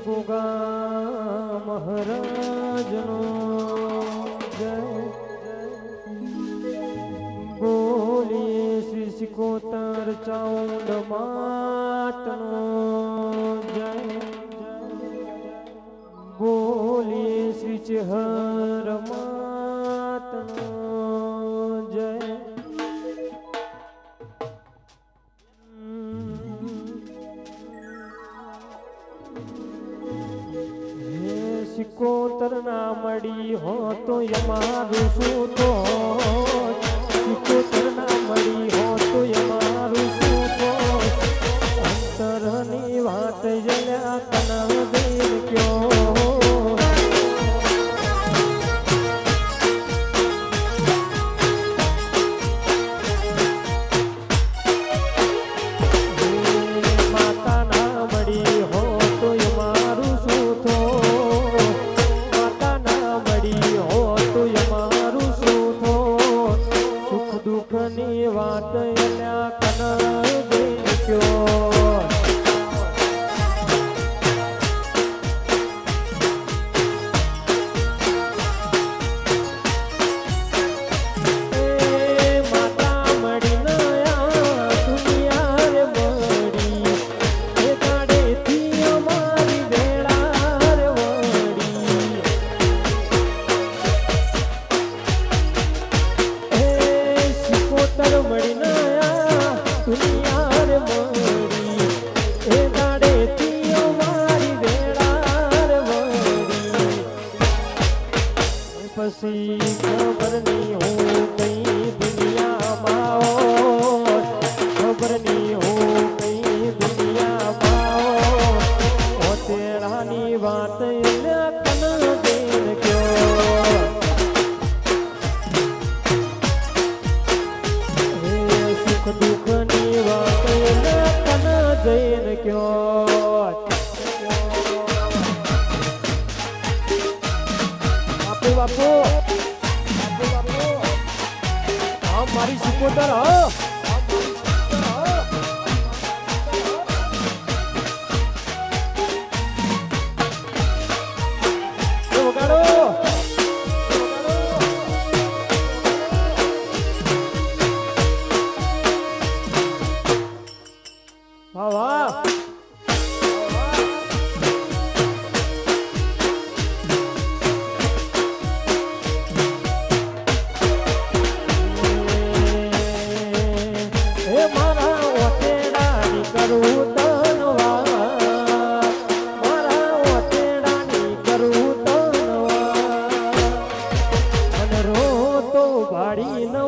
ગોગા મહારાજનો જય બોલીએ શ્રી સિકોતર ચાઉંડ માતનો જય બોલીએ શ્રી ચેહર માતનો જય સિકોતર ના મળી હો તો અમારું શું તો સિકોતર ના મળી હો તો અમારું શું તો અંતરની વાત જલ્યા કના દેર ક્યો વાત એના કના દેખ્યો માતા મળી નયા દુનિયા રે મળી એ ગાડેથી અમારી વેળા રે વળી સિકોતર મળી નયા દુનિયા રે મળી એ ગાડેથી અમારી વેળા રે વળી પછી ખબર નહીં હું કઈ દુનિયામાં ખબર નહીં હું કઈ દુનિયામાં તેરાની વાત કના દેર ક્યો દુઃખ ની વાત કના જૈન ક્યો બાપુ હા મારી સિકોતર હા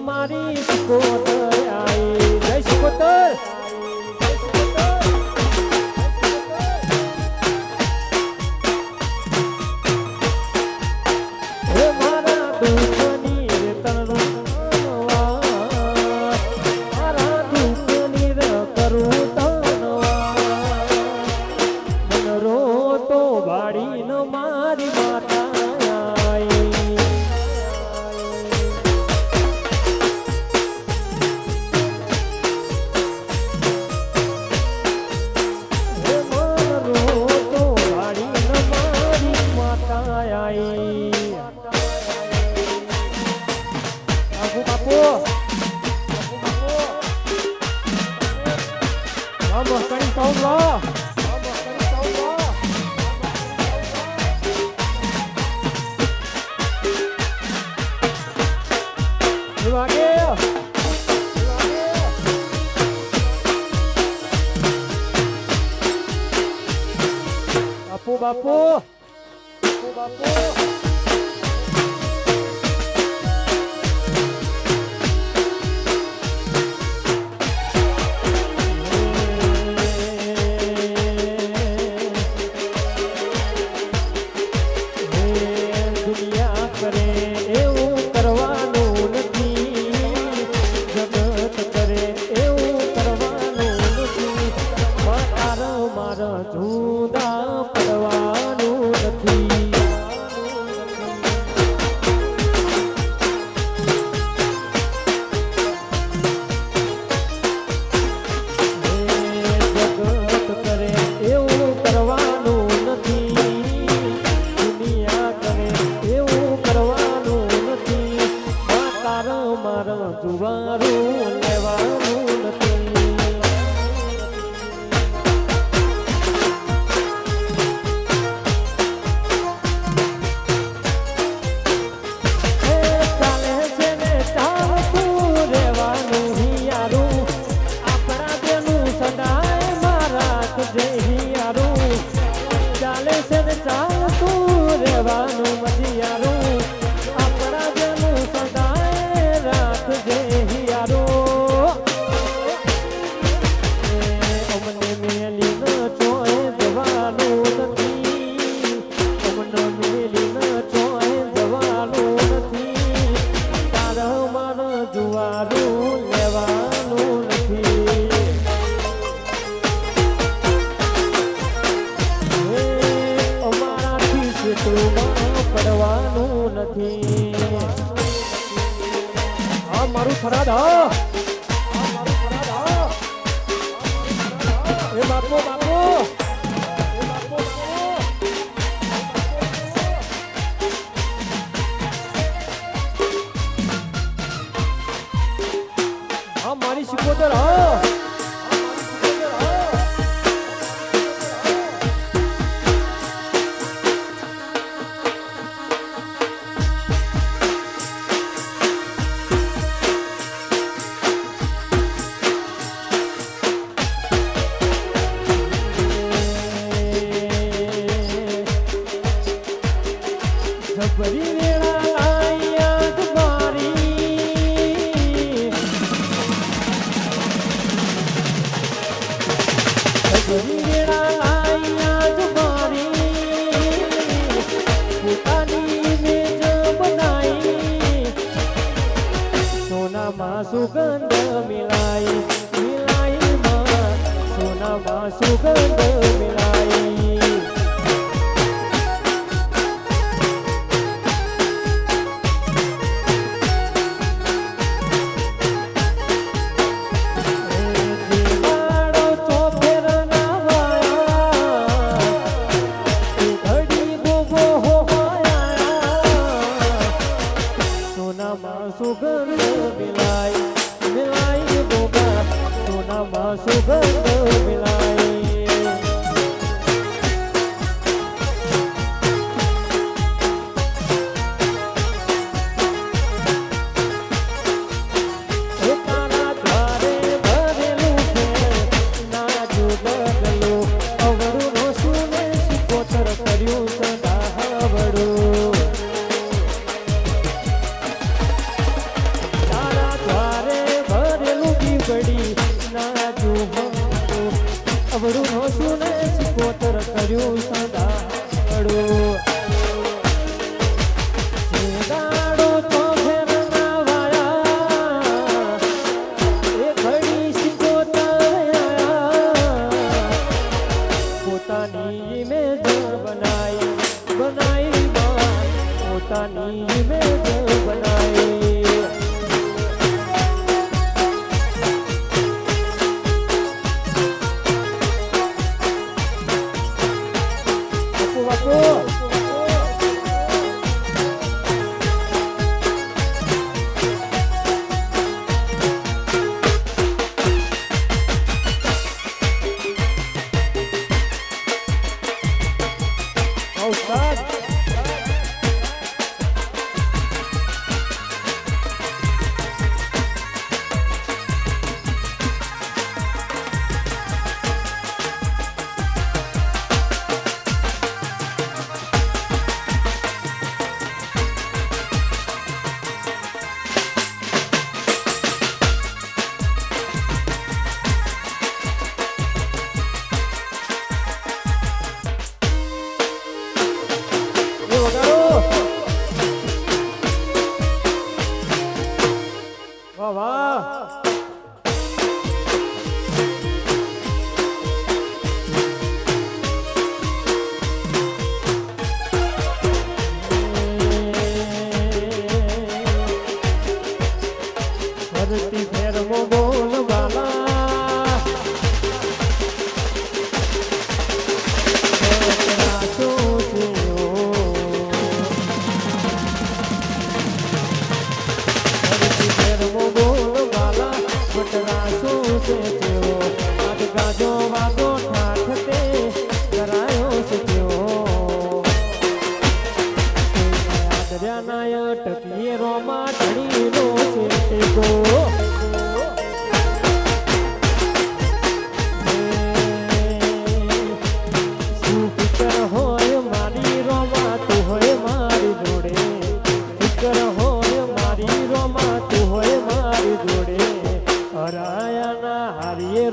મારી સિકોતર આઈ જય સિકોતર હે મારા દુઃખની રે તનવા મારા દુઃખની રે કરું તનવા મન રો તો વાડી ન મારી માતા આઈ Vamos, Cari Paulo! Vamos, Cari Paulo! Devagar! Bapu, bapu! Bapu, bapu! જુદા પડવાનું નથી જુવારું લેવાનું નથી. ચાલે છે ને ચાલતું રહેવાનું હિયારું, આપણા બેનું સદાય મારા તુજે હિયારું. ચાલે છે ને ચાલતું રહેવાનું મજિયારું, આપણા બેનું સદાય રાખજે હિયારું. અમને મેલી ન ચોય જવાનું નથી, અમને મેલી ન ચોય જવાનું નથી. તારા મન જુવારું લેવાનું નથી. અમારાથી શેતુમાં પડવાનું નથી. આ મારું ફરાદ હા, એ બાપુ બાપુ હા મારી શિકોતર હા. જબરી વેળા લાયા તમારી, જબરી વેળા લાયા તમારી. પોતાની મેજ બનાઈ, સોનામાં સુગંધ મિલાઈ, મિલાઈમાં સોનામાં સુગંધ મિલાઈ. સુગંધ મિલાઈ, મિલાઈ બોગા સોનામાં સુગંધ મિલાઈ. તારા દ્વારે ભરેલું છે નાજુ બદલું, અવરું નો સુને શિકોતર કર્યું સદા હવડું. અવરું હોશું ને શિકોતર કર્યું સદા પડું. દાડો તો ફેર ના વાળા, એ ઘડી શિકોતર આયા. પોતાની ઇમેજ બનાઈ, બનાઈ પોતાની ઇમેજ બનાઈ. ધરતી ફેરમો બોલવાલા ધરતી ફેરમો બોલ છે જેવો આજ ગાજો વાદો ઠાઠ તે કરાયો છે જેવો આદર્યાના અટકીએ રોમા ઢળીનો છે ટેકો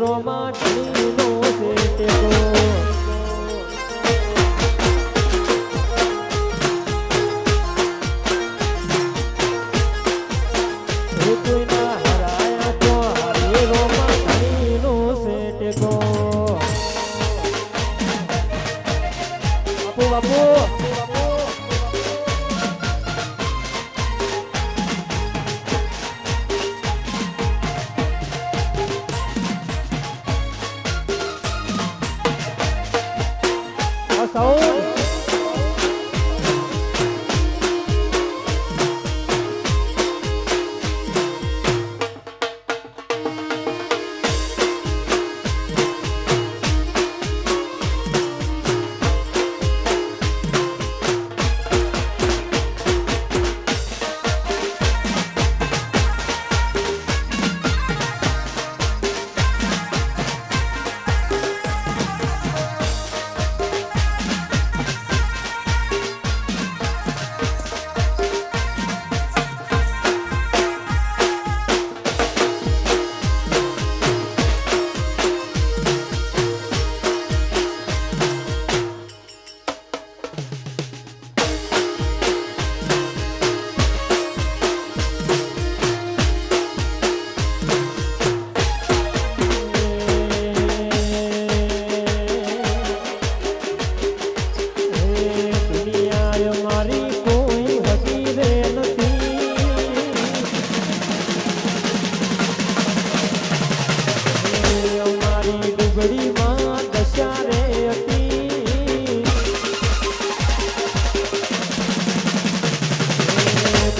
રોમા ઢળીનો છે ટેકો કોઈના હરાયા તો હારીએ રોમા ઢળીનો છે ટેકો બાપુ બાપુ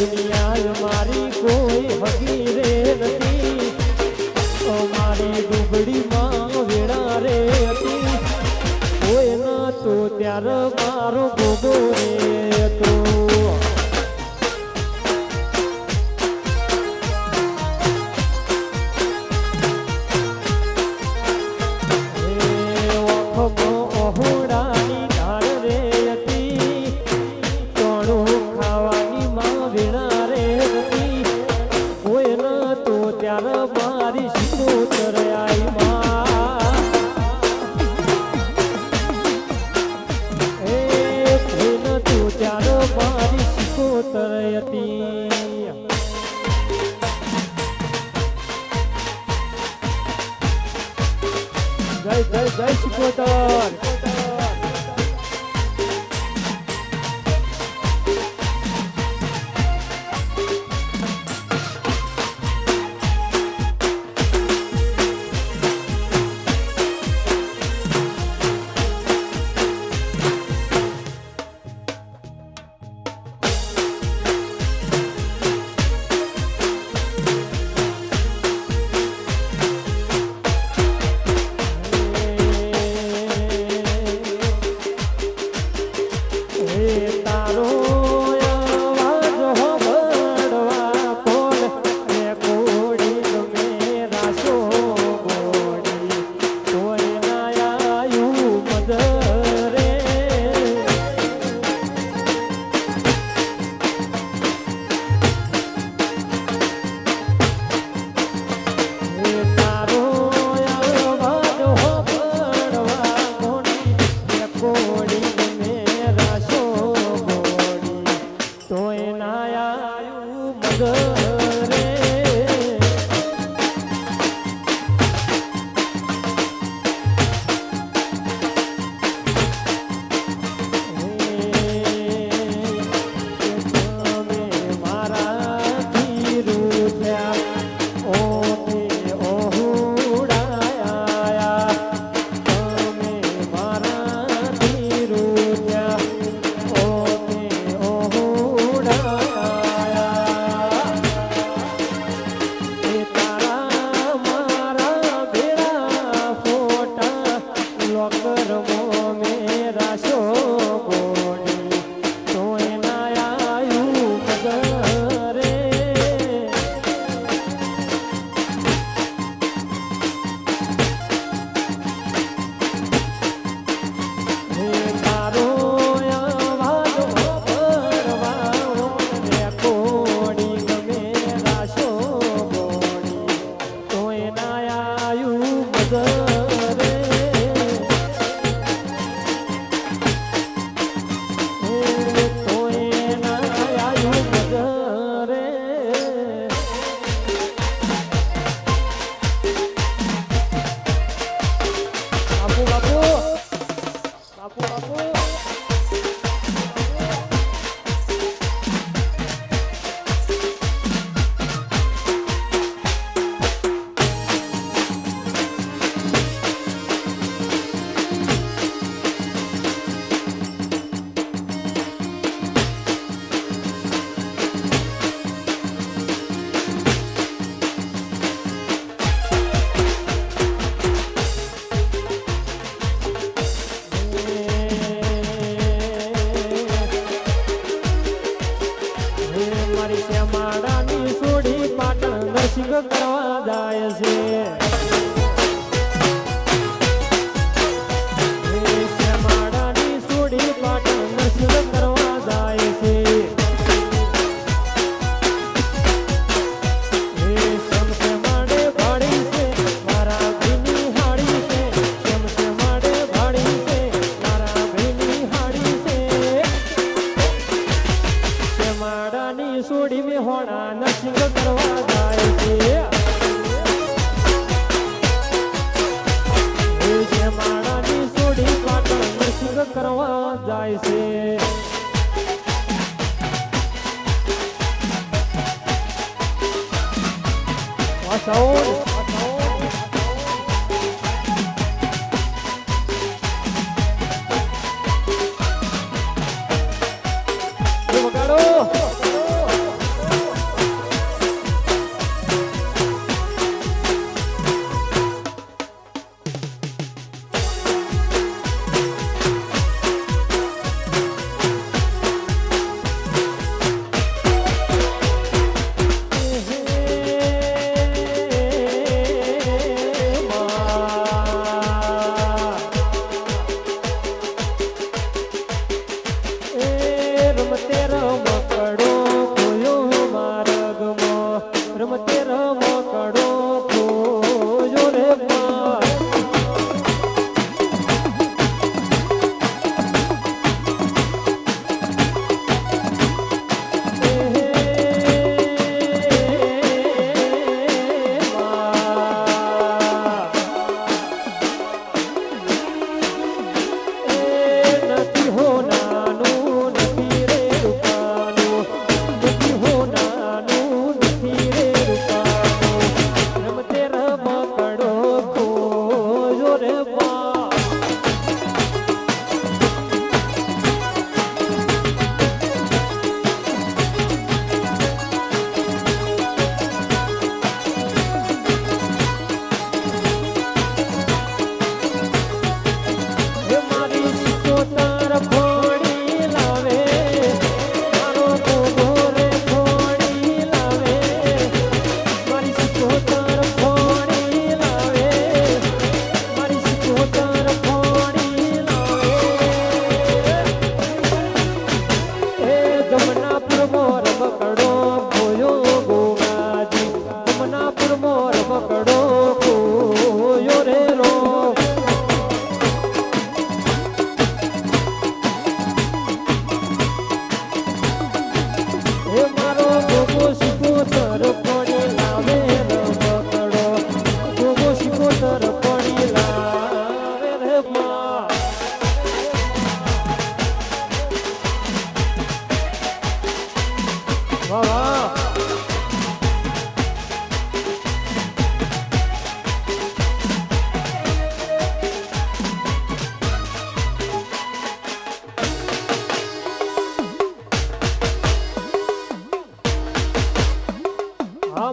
દુનિયા મારી કોઈ હકીરે નથી અમારી ડુબડીમાં વેળા રે હતી કોઈ ન તો ત્યારે મારો ગોગો રે હતો મારી સિકોતર આઈ માં એ ફૂલ તું ત્યારે મારી સિકોતર હતી જય જય જય સિકોતર નરસિંહ કરવા જાય છે શ્યામાડાની સોડી પાટણ નરસિંહ કરવા જાય છે શમશેમાડે ભાડી છે મારા ભાઈની હાડી છે શમશેમાડે ભાડી છે મારા ભાઈની હાડી છે શ્યામાડાની સોડી મેં હોણા નરસિંહ કરવા જાય છે શ્યામાડાની સોડી પાટણ નરસિંહ કરવા જાય છે વાસાઓ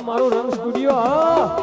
મારું રંગ સ્ટુડિયો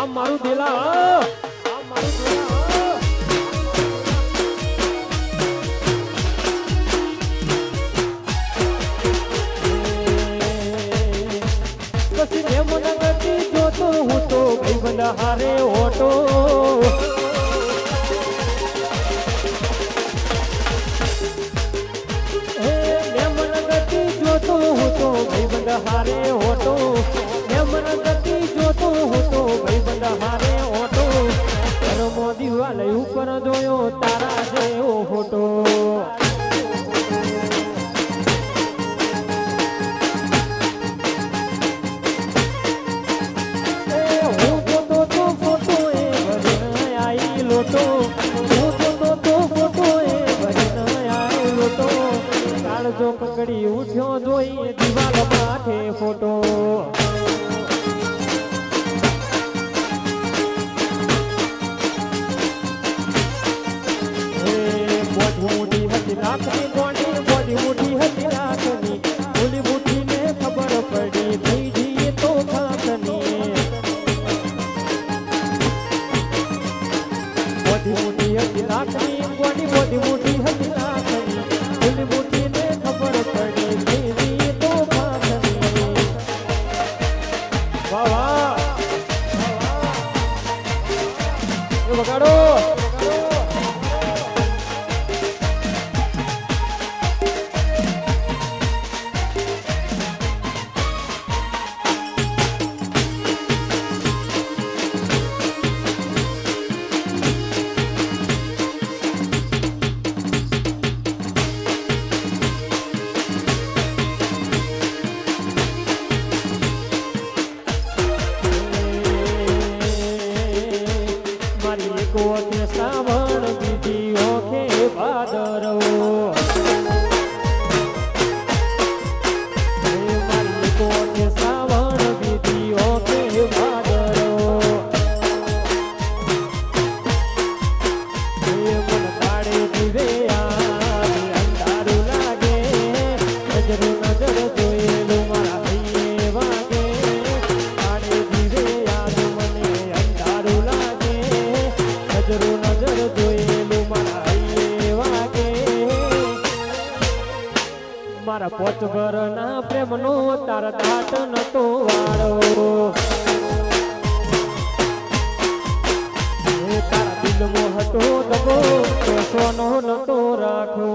મારું દિલા આ મારું દિલા પછી જેમ નગરથી જોતો હું તો ભાઈબંધ હારે ઓટો જોતો હું તો ભાઈબંધ હારે ઓટો ગતિ જોતો હું તો ભાઈબંધ હારે ઓટો રમો દિવાલ ઉપર જોયો તારા જેવો ફોટો હું જોતો તો ફોટો એ ભરીને આઈ લોટો હું જોતો તો ફોટો એ ભરીને આઈ લોટો કાળજો પકડી ઉઠ્યો જોઈ દિવાલ માથે ફોટો મોટી હતી નાકની ગોળી બોડી મોટી હતી નાકની બોલી બુઠીને ખબર પડી થઈ જઈએ તો ખાતની બોડી મોટી હતી નાકની ગોળી બોડી મોટી હતી નાકની બોલી બુઠીને ખબર પડી થઈ જઈએ તો ખાતની વાહ વાહ એ વગાડો કોકે શ્રાવણ બીજી ઓખે ભાદરવો મારી કોકે શ્રાવણ બીજી ઓખે ભાદરવો મન કાળે જીવે અંધારું લાગે નજર નજર જોયેલું મારા હૈયે વાગે કાળે જીવે યાદ મને અંધારું લાગે નજરો નજર જોયેલું મારા હૈયે વાગે મારા પોચ ઘરના પ્રેમનો તારા દાટ નતો વાળો તારા દિલમાં હતો દગો તો સોનો નતો રાખો